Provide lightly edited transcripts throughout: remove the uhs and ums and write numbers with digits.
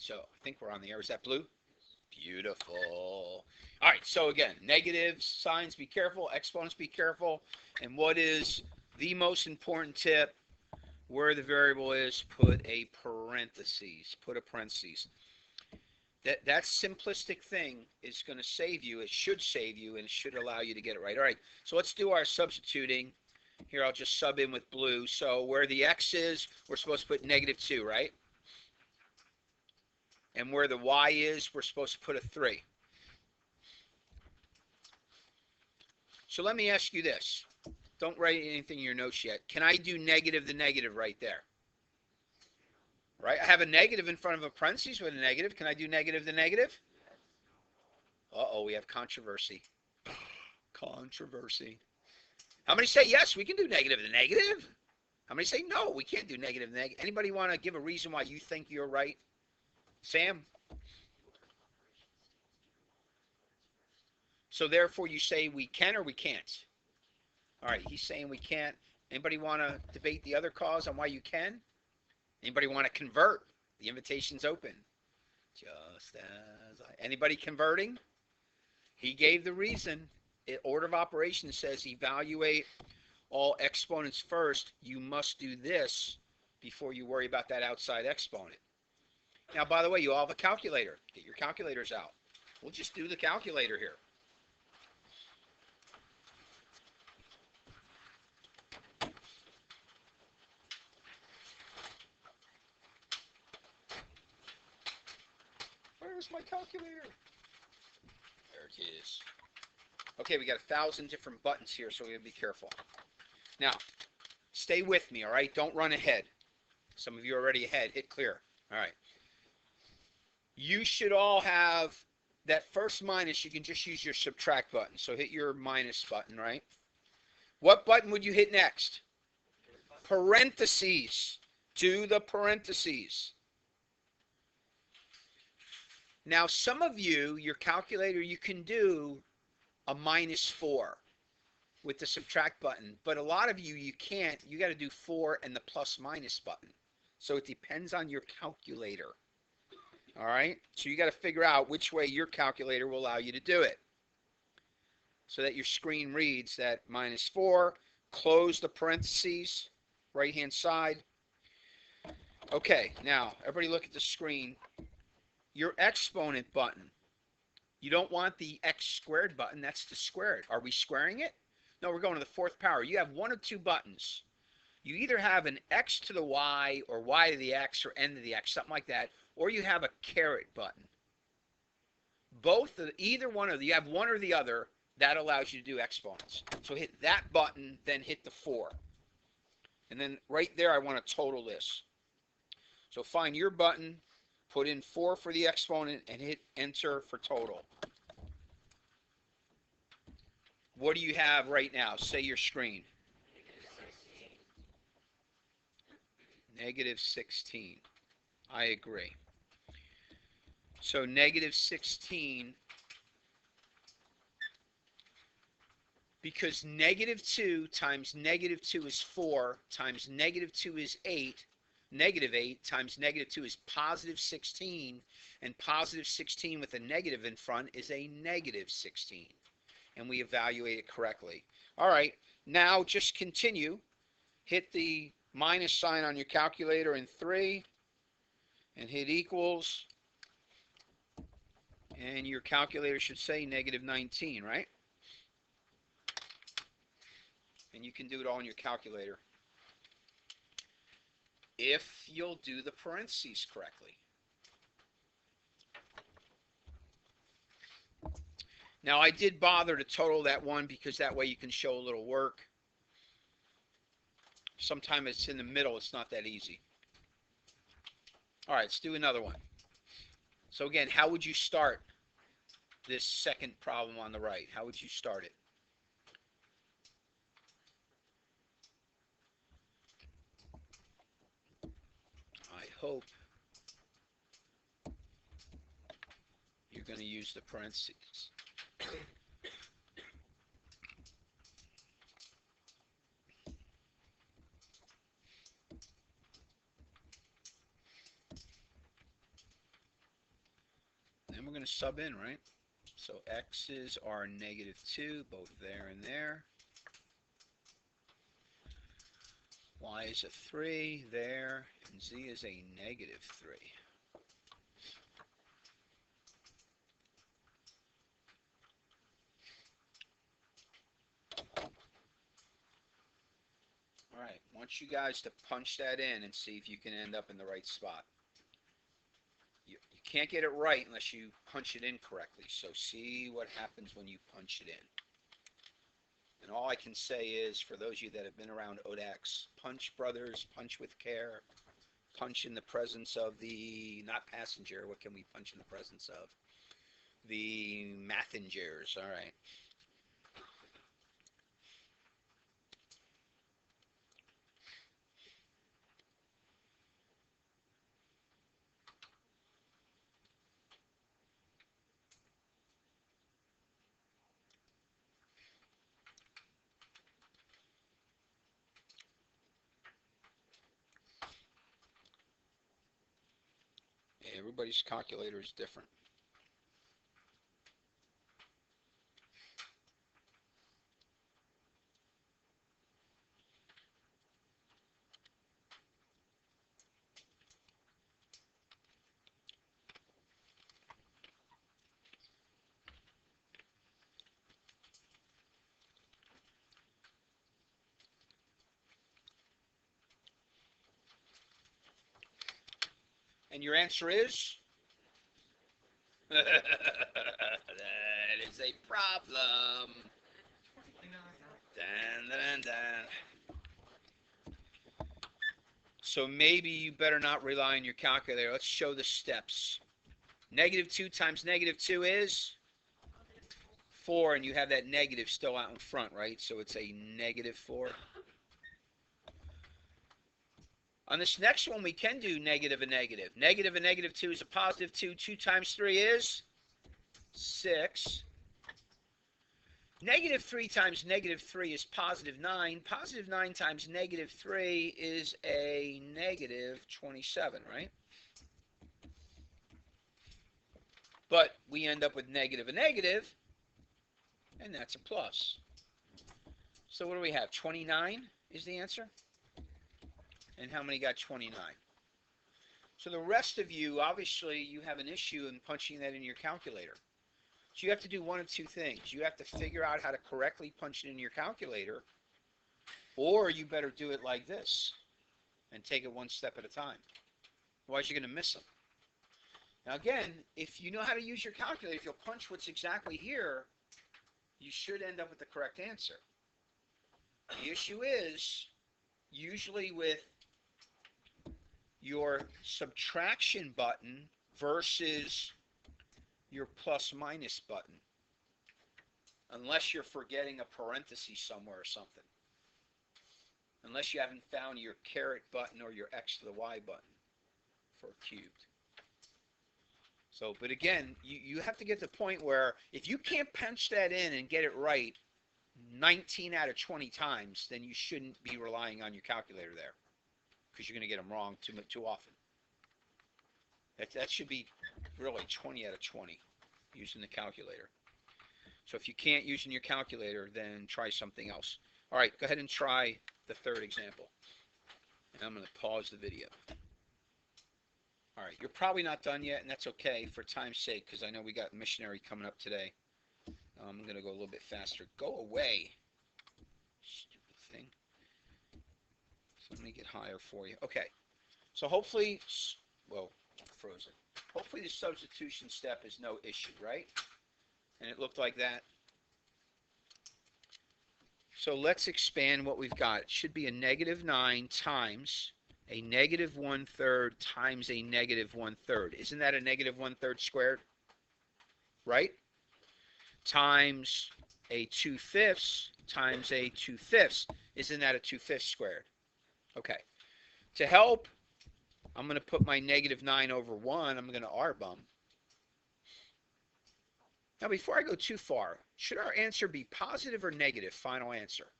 So I think we're on the air. Is that blue? Beautiful. All right, so again, negative signs, be careful. Exponents, be careful. And what is the most important tip? Where the variable is, put a parentheses. Put a parentheses. That simplistic thing is going to save you. It should save you, and it should allow you to get it right. All right, so let's do our substituting. Here, I'll just sub in with blue. So where the x is, we're supposed to put -2, right? And where the y is, we're supposed to put a 3. So let me ask you this. Don't write anything in your notes yet. Can I do negative the negative right there? Right? I have a negative in front of a parentheses with a negative. Can I do negative the negative? Uh-oh, we have controversy. Controversy. How many say yes, we can do negative the negative? How many say no, we can't do negative the negative? Anybody want to give a reason why you think you're right? Sam? So therefore you say we can or we can't? All right, he's saying we can't. Anybody want to debate the other cause on why you can? Anybody want to convert? The invitation's open. Just as anybody converting? He gave the reason. Order of operations says evaluate all exponents first. You must do this before you worry about that outside exponent. Now, by the way, you all have a calculator. Get your calculators out. We'll just do the calculator here. Where's my calculator? There it is. Okay, we got 1,000 different buttons here, so we gotta be careful. Now, stay with me, all right? Don't run ahead. Some of you are already ahead. Hit clear. All right. You should all have that first minus. You can just use your subtract button. So hit your minus button, right? What button would you hit next? Parentheses. Do the parentheses. Now, some of you, your calculator, you can do a -4 with the subtract button. But a lot of you, you can't. You got to do 4 and the plus minus button. So it depends on your calculator. All right? So you got to figure out which way your calculator will allow you to do it. So that your screen reads that -4. Close the parentheses, right-hand side. Okay, now, everybody look at the screen. Your exponent button. You don't want the x squared button. That's to square it. Are we squaring it? No, we're going to the 4th power. You have one of two buttons. You either have an x to the y or y to the x or n to the x, something like that, or you have a caret button. Either one of you have one or the other. That allows you to do exponents. So hit that button, then hit the 4. And then right there, I want to total this. So find your button, put in 4 for the exponent, and hit enter for total. What do you have right now? Say your screen. -16. I agree. So -16, because -2 times -2 is 4 times -2 is 8. -8 times -2 is +16, and +16 with a negative in front is a -16. And we evaluate it correctly. All right, now just continue. Hit the minus sign on your calculator in 3 and hit equals. And your calculator should say -19, right? And you can do it all on your calculator if you'll do the parentheses correctly. Now, I did bother to total that one because that way you can show a little work. Sometimes it's in the middle. It's not that easy. All right, let's do another one. So again, how would you start this second problem on the right? How would you start it? I hope you're going to use the parentheses. we're going to sub in, right? So x's are -2, both there and there. Y is a 3 there, and z is a -3. All right, I want you guys to punch that in and see if you can end up in the right spot. You can't get it right unless you punch it in correctly, so see what happens when you punch it in. And all I can say is, for those of you that have been around ODAX, punch, brothers, punch with care, punch in the presence of the, not passenger, what can we punch in the presence of? The mathengers, all right. Everybody's calculator is different. And your answer is? That is a problem. Dun, dun, dun. So maybe you better not rely on your calculator. Let's show the steps. -2 times -2 is 4, and you have that negative still out in front, right? So it's a -4. On this next one, we can do negative and negative. Negative and -2 is a +2. 2 times 3 is 6. -3 times -3 is +9. +9 times -3 is a -27, right? But we end up with negative and negative, and that's a plus. So what do we have? 29 is the answer? And how many got 29? So the rest of you, obviously, you have an issue in punching that in your calculator. So you have to do one of two things. You have to figure out how to correctly punch it in your calculator, or you better do it like this and take it one step at a time. Otherwise, you're going to miss them. Now, again, if you know how to use your calculator, if you'll punch what's exactly here, you should end up with the correct answer. The issue is, usually with your subtraction button versus your plus-minus button, unless you're forgetting a parenthesis somewhere or something. Unless you haven't found your caret button or your x to the y button for cubed. So, but again, you have to get to the point where if you can't punch that in and get it right 19 out of 20 times, then you shouldn't be relying on your calculator there, because you're going to get them wrong too often. That should be really 20 out of 20 using the calculator. So if you can't using your calculator, then try something else. All right, go ahead and try the third example. And I'm going to pause the video. All right, you're probably not done yet, and that's okay for time's sake, because I know we got missionary coming up today. I'm going to go a little bit faster. Go away, stupid thing. So let me get higher for you. Okay, so hopefully, well, frozen. Hopefully the substitution step is no issue, right? And it looked like that. So let's expand what we've got. It should be a -9 times a -1/3 times a -1/3. Isn't that a -1/3 squared? Right? Times a 2/5 times a 2/5. Isn't that a 2/5 squared? Okay. To help, I'm going to put my -9 over 1. I'm going to R-bum. Now, before I go too far, should our answer be positive or negative? Final answer.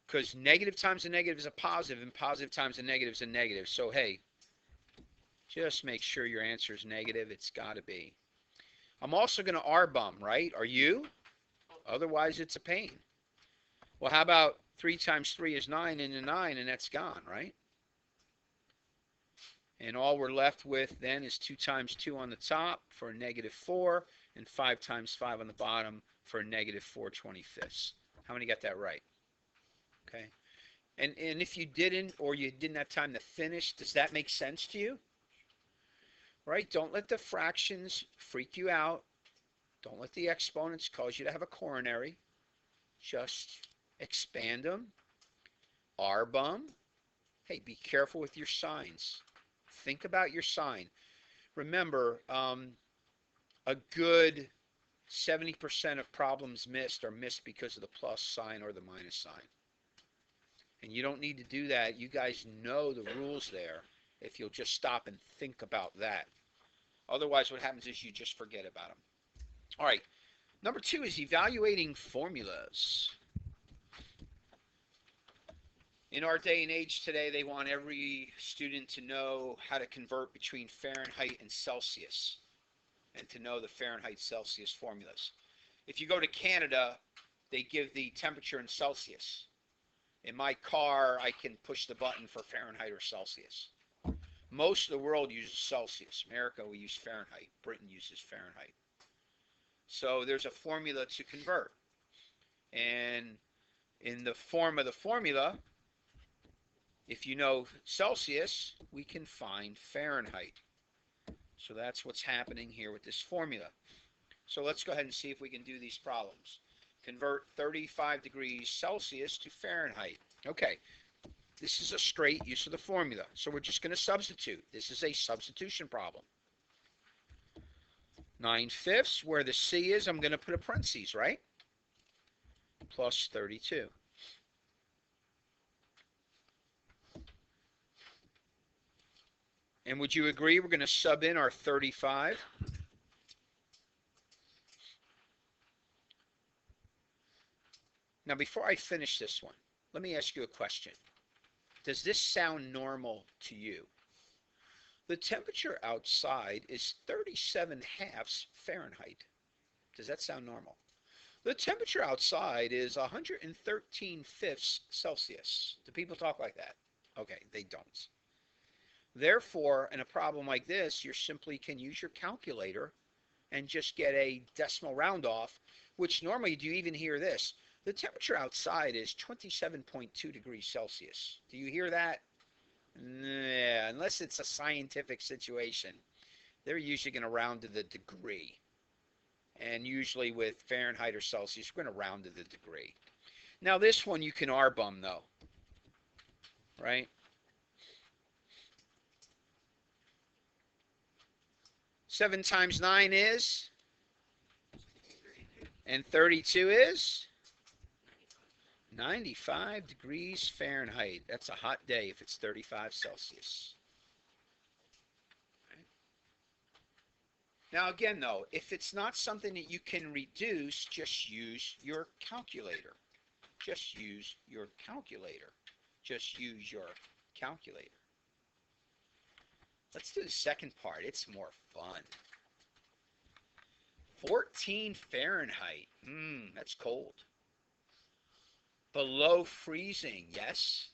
Because negative times a negative is a positive, and positive times a negative is a negative. So, hey, Just make sure your answer is negative. It's got to be. I'm also going to R-bum, right? Are you? Otherwise, it's a pain. Well, how about 3 times 3 is 9 and a 9, and that's gone, right? And all we're left with then is 2 times 2 on the top for a negative 4, and 5 times 5 on the bottom for a negative 4/25. How many got that right? Okay. And if you didn't, or you didn't have time to finish, does that make sense to you? Right? Don't let the fractions freak you out. Don't let the exponents cause you to have a coronary. Just expand them. R-bum. Hey, be careful with your signs. Think about your sign. Remember, a good 70% of problems missed are missed because of the plus sign or the minus sign. And you don't need to do that. You guys know the rules there if you'll just stop and think about that. Otherwise, what happens is you just forget about them. All right. Number 2 is evaluating formulas. In our day and age today, they want every student to know how to convert between Fahrenheit and Celsius and to know the Fahrenheit-Celsius formulas. If you go to Canada, they give the temperature in Celsius. In my car, I can push the button for Fahrenheit or Celsius. Most of the world uses Celsius. America, we use Fahrenheit. Britain uses Fahrenheit. So there's a formula to convert. And in the form of the formula, if you know Celsius, we can find Fahrenheit. So that's what's happening here with this formula. So let's go ahead and see if we can do these problems. Convert 35 degrees Celsius to Fahrenheit. Okay, this is a straight use of the formula. So we're just going to substitute. This is a substitution problem. 9/5, where the C is, I'm going to put a parentheses, right? Plus 32. And would you agree we're going to sub in our 35? Now, before I finish this one, let me ask you a question. Does this sound normal to you? The temperature outside is 37/2 Fahrenheit. Does that sound normal? The temperature outside is 113/5 Celsius. Do people talk like that? Okay, they don't. Therefore, in a problem like this, you simply can use your calculator and just get a decimal round off, which normally, do you even hear this? The temperature outside is 27.2 degrees Celsius. Do you hear that? Yeah, unless it's a scientific situation. They're usually going to round to the degree. And usually with Fahrenheit or Celsius, we're going to round to the degree. Now this one you can R-bum though. Right? 7 times 9 is? And 32 is? 95 degrees Fahrenheit. That's a hot day if it's 35 Celsius. Right. Now again though, if it's not something that you can reduce, just use your calculator. Just use your calculator. Just use your calculator. Let's do the second part. It's more fun. 14 Fahrenheit. That's cold. Below freezing, yes.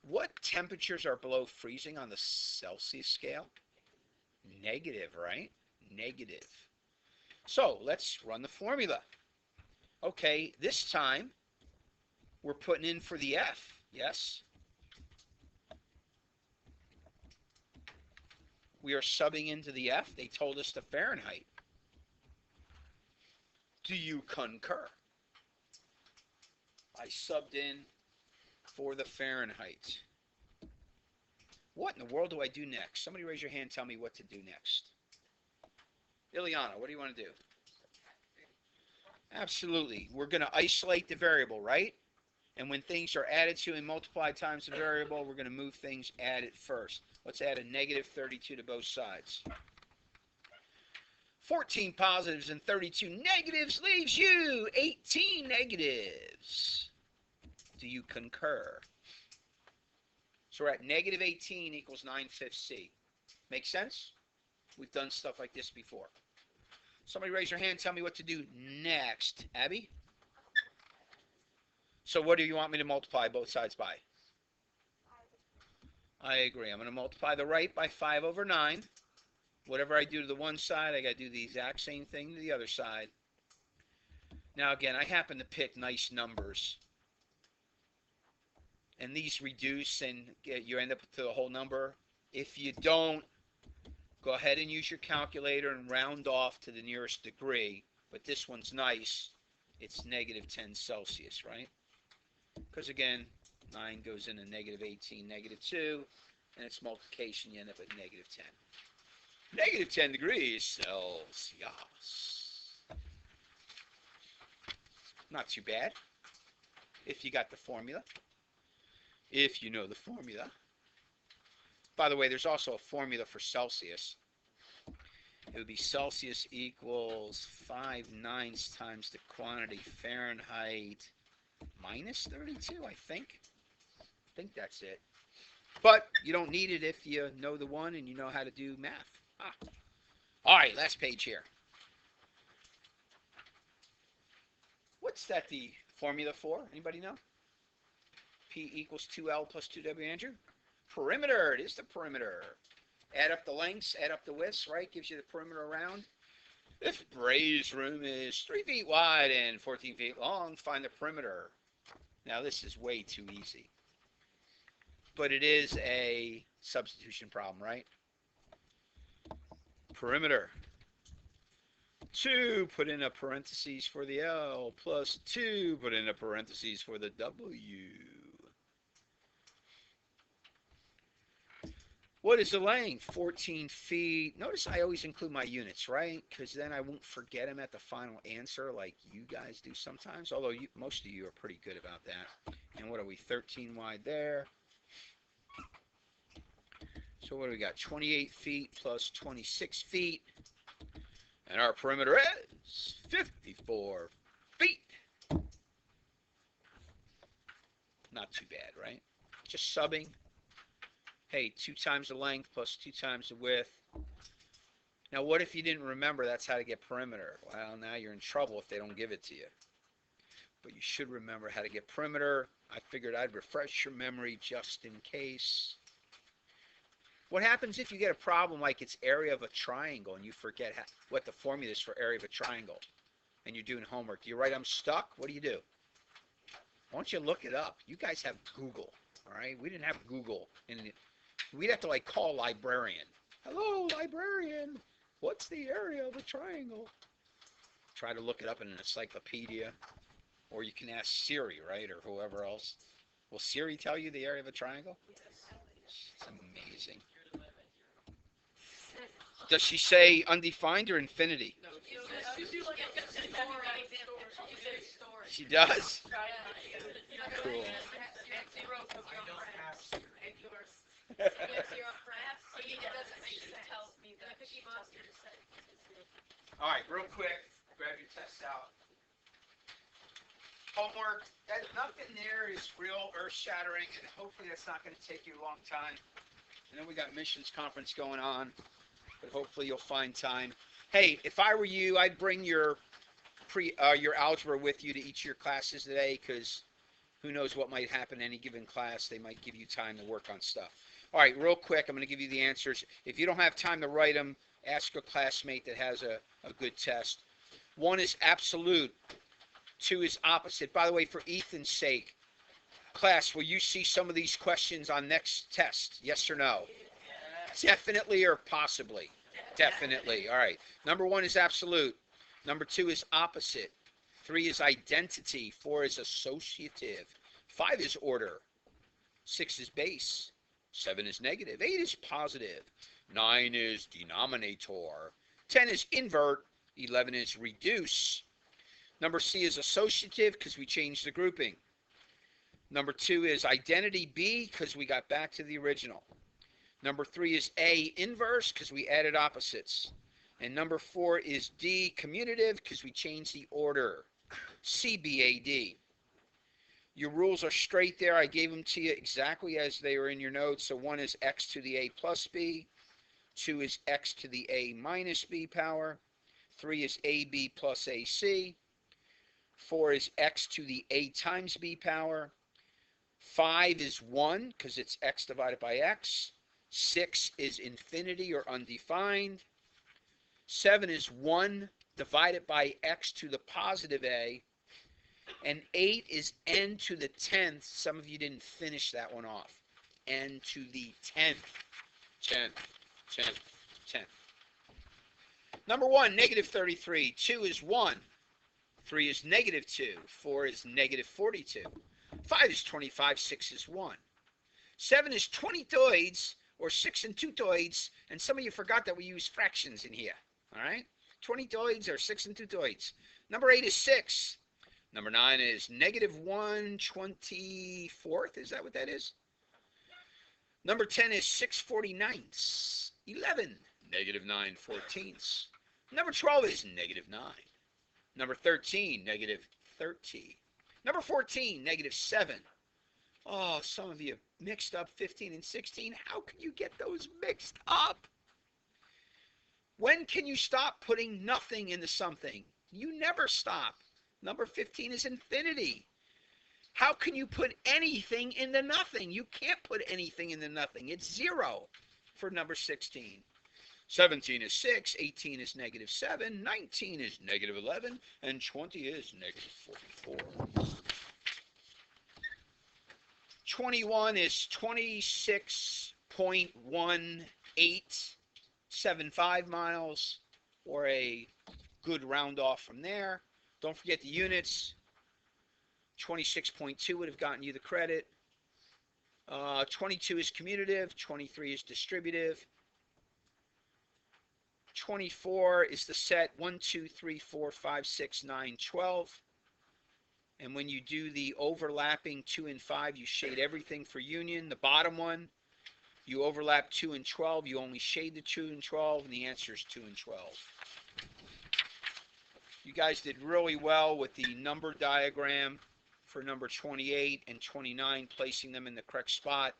What temperatures are below freezing on the Celsius scale? Negative, right? Negative. So let's run the formula. Okay, this time we're putting in for the F, yes? We are subbing into the F. They told us the Fahrenheit. Do you concur? I subbed in for the Fahrenheit. What in the world do I do next? Somebody raise your hand and tell me what to do next. Ileana, what do you want to do? Absolutely. We're going to isolate the variable, right? And when things are added to and multiplied times the variable, we're going to move things added first. Let's add a negative 32 to both sides. 14 positives and 32 negatives leaves you 18 negatives. Do you concur? So we're at negative 18 equals 9/5 C. Make sense? We've done stuff like this before. Somebody raise your hand and tell me what to do next. Abby? So what do you want me to multiply both sides by? I agree. I'm going to multiply the right by 5 over 9. Whatever I do to the one side, I got to do the exact same thing to the other side. Now again, I happen to pick nice numbers. And these reduce and you end up with the whole number. If you don't, go ahead and use your calculator and round off to the nearest degree. But this one's nice. It's negative 10 Celsius, right? Because again, 9 goes into negative 18, negative 2, and its multiplication, you end up at negative 10. Negative 10 degrees Celsius. Not too bad, if you got the formula. If you know the formula. By the way, there's also a formula for Celsius. It would be Celsius equals 5/9 times the quantity Fahrenheit minus 32, I think. I think that's it. But you don't need it if you know the one and you know how to do math. All right, last page here. What's that the formula for? Anybody know? P equals 2L plus 2W, Andrew? Perimeter. It is the perimeter. Add up the lengths, add up the widths, right? Gives you the perimeter around. If Bray's room is 3 feet wide and 14 feet long, find the perimeter. Now, this is way too easy. But it is a substitution problem, right? Perimeter. 2, put in a parentheses for the L, plus 2, put in a parentheses for the W. What is the length? 14 feet. Notice I always include my units, right? Because then I won't forget them at the final answer like you guys do sometimes. Although most of you are pretty good about that. And what are we? 13 wide there. So what do we got? 28 feet plus 26 feet. And our perimeter is 54 feet. Not too bad, right? Just subbing. Hey, 2 times the length plus 2 times the width. Now, what if you didn't remember that's how to get perimeter? Well, now you're in trouble if they don't give it to you. But you should remember how to get perimeter. I figured I'd refresh your memory just in case. What happens if you get a problem like it's area of a triangle and you forget what the formula is for area of a triangle and you're doing homework? Do you write I'm stuck? What do you do? Why don't you look it up? You guys have Google, all right? We didn't have Google. We'd have to like call a librarian. Hello, librarian. What's the area of a triangle? Try to look it up in an encyclopedia. Or you can ask Siri, right? Or whoever else. Will Siri tell you the area of a triangle? It's amazing. Does she say undefined or infinity? She does? Cool. All right, real quick, grab your tests out. Homework, nothing there is real earth-shattering, and hopefully that's not going to take you a long time. I know we got missions conference going on, but hopefully you'll find time. Hey, if I were you, I'd bring your algebra with you to each of your classes today, because who knows what might happen in any given class. They might give you time to work on stuff. All right, real quick, I'm going to give you the answers. If you don't have time to write them, ask a classmate that has a good test. 1 is absolute. 2 is opposite. By the way, for Ethan's sake, class, will you see some of these questions on next test? Yes or no? Definitely or possibly? Definitely. All right. Number 1 is absolute. Number 2 is opposite. 3 is identity. 4 is associative. 5 is order. 6 is base. 7 is negative. 8 is positive. 9 is denominator. 10 is invert. 11 is reduce. Number C is associative because we changed the grouping. Number 2 is identity B because we got back to the original. Number 3 is A inverse because we added opposites. And number 4 is D commutative because we changed the order. C, B, A, D. Your rules are straight there. I gave them to you exactly as they are in your notes. So 1 is x to the a plus b. 2 is x to the a minus b power. 3 is ab plus ac. 4 is x to the a times b power. 5 is 1 because it's x divided by x. 6 is infinity or undefined. 7 is 1 divided by x to the positive a. And 8 is n to the 10th. Some of you didn't finish that one off. N to the 10th. 10th, 10th, 10th. Number 1, negative 33. 2 is 1. 3 is negative 2. 4 is negative 42. 5 is 25. 6 is 1. 7 is 20 thirds, or 6 and 2 thirds. And some of you forgot that we use fractions in here. All right? 20 thirds or 6 and 2 thirds. Number 8 is 6. Number 9 is negative 1/24th. Is that what that is? Number 10 is 6/49. 11, negative 9/14. Number 12 is negative 9. Number 13, negative 30. Number 14, negative 7. Oh, some of you mixed up 15 and 16. How can you get those mixed up? When can you stop putting nothing into something? You never stop. Number 15 is infinity. How can you put anything into nothing? You can't put anything into nothing. It's 0 for number 16. 17 is 6, 18 is negative 7, 19 is negative 11, and 20 is negative 44. 21 is 26.1875 miles, or a good round off from there. Don't forget the units. 26.2 would have gotten you the credit. 22 is commutative. 23 is distributive. 24 is the set 1, 2, 3, 4, 5, 6, 9, 12. And when you do the overlapping 2 and 5, you shade everything for union. The bottom one, you overlap 2 and 12. You only shade the 2 and 12, and the answer is 2 and 12. You guys did really well with the number diagram for number 28 and 29, placing them in the correct spot.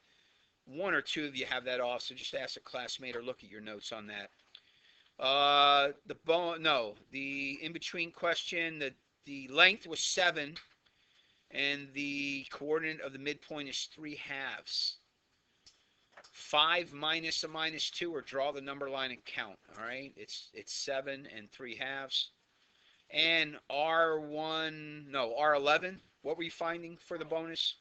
1 or 2 of you have that off, so just ask a classmate or look at your notes on that. The in-between question, the length was 7, and the coordinate of the midpoint is 3/2. 5 minus a minus 2, or draw the number line and count. All right, it's 7 and 3/2. And R11, what were you finding for the bonus?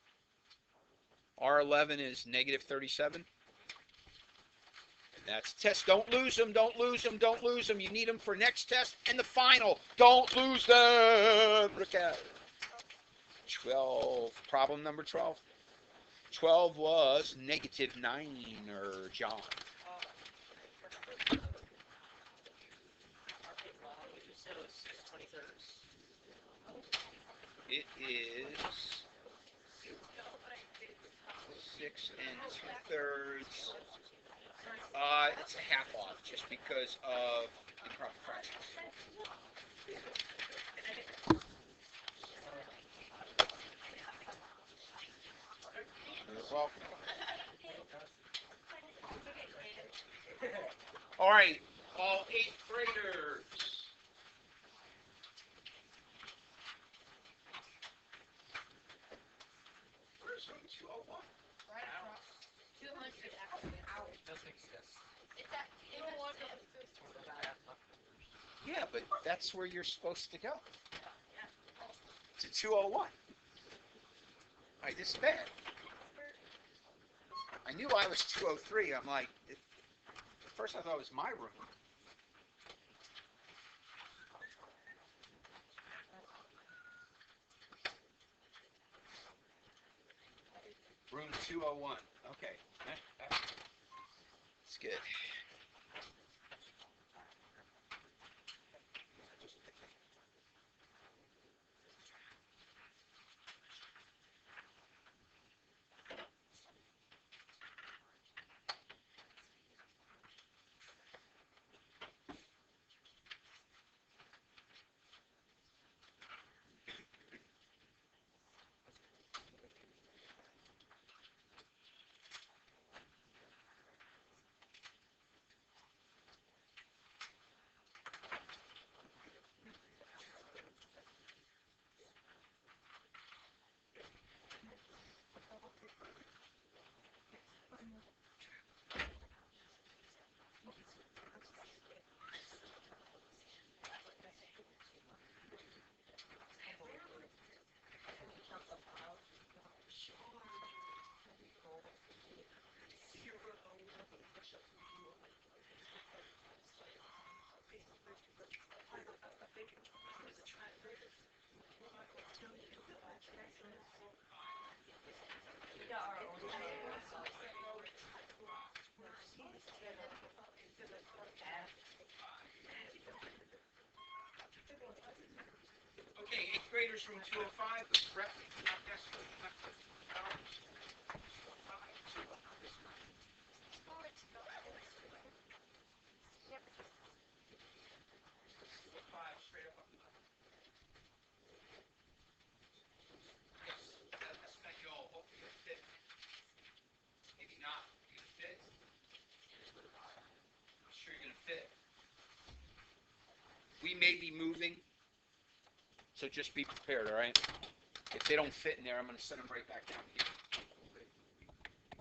R11 is negative 37. That's the test. Don't lose them. Don't lose them. Don't lose them. You need them for next test and the final. Don't lose them. Look at 12. Problem number 12. 12 was negative 9, or John. It is 6 and 2/3. It's a half off just because of improper fractions. You're welcome. All right, all 8th graders. Where's 201? Yeah, but that's where you're supposed to go. To 201. All right, this is bad. I knew I was 203. I'm like, at first I thought it was my room. Room 201. Okay. That's good. meters from 205, but correct me, not necessarily. Straight up. That's not y'all. Hopefully you'll fit. Maybe not. You're gonna fit. I'm sure you're gonna fit. We may be moving, so just be prepared, all right? If they don't fit in there, I'm gonna send them right back down here.